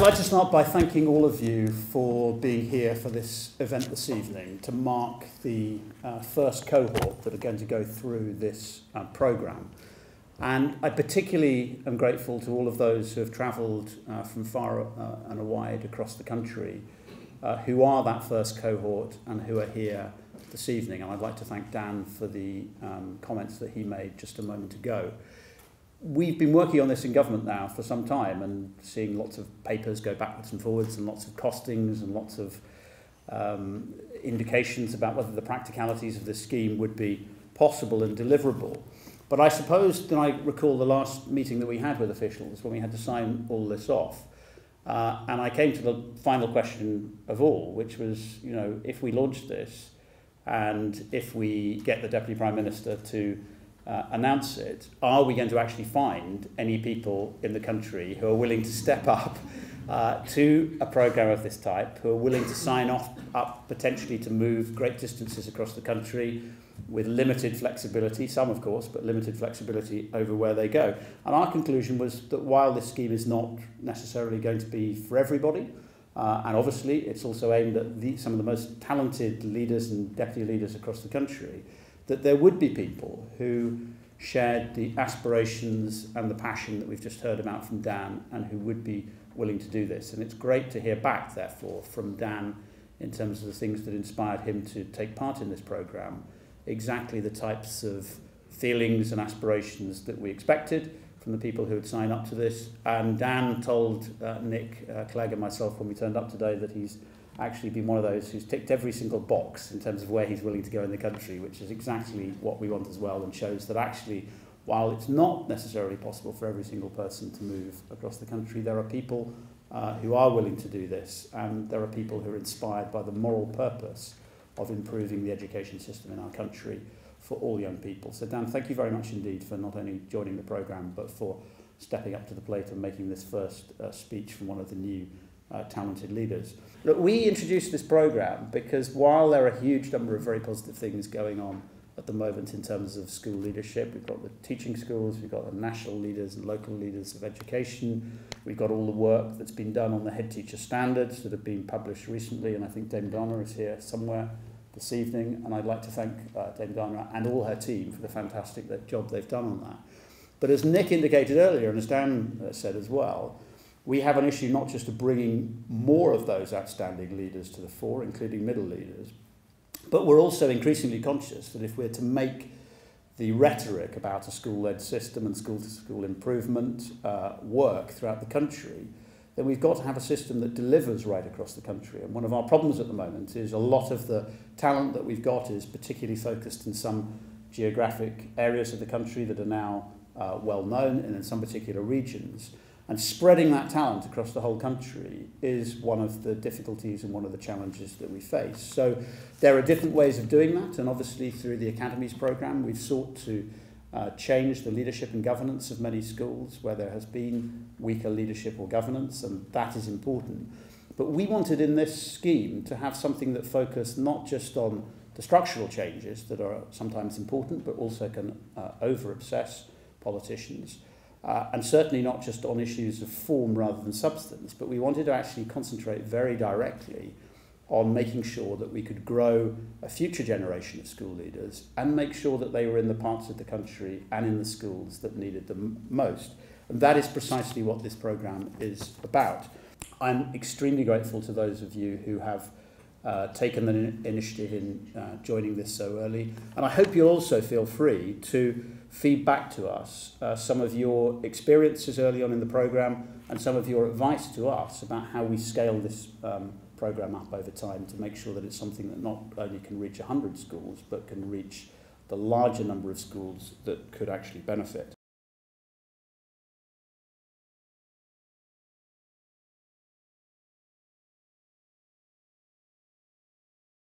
I'd like to start by thanking all of you for being here for this event this evening to mark the first cohort that are going to go through this programme. And I particularly am grateful to all of those who have travelled from far and wide across the country who are that first cohort and who are here this evening. And I'd like to thank Dan for the comments that he made just a moment ago. We've been working on this in government now for some time and seeing lots of papers go backwards and forwards and lots of costings and lots of indications about whether the practicalities of this scheme would be possible and deliverable. But I suppose that I recall the last meeting that we had with officials when we had to sign all this off. And I came to the final question of all, which was, you know, if we launch this and if we get the Deputy Prime Minister to announce it, are we going to actually find any people in the country who are willing to step up to a programme of this type, who are willing to sign up potentially to move great distances across the country with limited flexibility, some of course, but limited flexibility over where they go. And our conclusion was that while this scheme is not necessarily going to be for everybody, and obviously it's also aimed at some of the most talented leaders and deputy leaders across the country, that there would be people who shared the aspirations and the passion that we've just heard about from Dan and who would be willing to do this. And it's great to hear back, therefore, from Dan in terms of the things that inspired him to take part in this programme, exactly the types of feelings and aspirations that we expected from the people who would sign up to this. And Dan told Nick Clegg and myself when we turned up today that he's actually been one of those who's ticked every single box in terms of where he's willing to go in the country, which is exactly what we want as well, and shows that actually, while it's not necessarily possible for every single person to move across the country, there are people who are willing to do this, and there are people who are inspired by the moral purpose of improving the education system in our country for all young people. So Dan, thank you very much indeed for not only joining the programme, but for stepping up to the plate and making this first speech from one of the new talented leaders. Look, we introduced this programme because while there are a huge number of very positive things going on at the moment in terms of school leadership, we've got the teaching schools, we've got the national leaders and local leaders of education, we've got all the work that's been done on the head teacher standards that have been published recently, and I think Dame Donna is here somewhere this evening, and I'd like to thank Dame Donna and all her team for the fantastic job they've done on that. But as Nick indicated earlier, and as Dan said as well, we have an issue not just of bringing more of those outstanding leaders to the fore, including middle leaders, but we're also increasingly conscious that if we're to make the rhetoric about a school-led system and school-to-school improvement work throughout the country, then we've got to have a system that delivers right across the country. And one of our problems at the moment is a lot of the talent that we've got is particularly focused in some geographic areas of the country that are now well known and in some particular regions. And spreading that talent across the whole country is one of the difficulties and one of the challenges that we face. So there are different ways of doing that, and obviously through the Academies programme we've sought to change the leadership and governance of many schools where there has been weaker leadership or governance, and that is important. But we wanted in this scheme to have something that focused not just on the structural changes that are sometimes important but also can over-obsess politicians. And certainly not just on issues of form rather than substance, but we wanted to actually concentrate very directly on making sure that we could grow a future generation of school leaders and make sure that they were in the parts of the country and in the schools that needed them most. And that is precisely what this programme is about. I'm extremely grateful to those of you who have taken the initiative in joining this so early. And I hope you'll also feel free to feed back to us some of your experiences early on in the programme and some of your advice to us about how we scale this programme up over time to make sure that it's something that not only can reach 100 schools but can reach the larger number of schools that could actually benefit.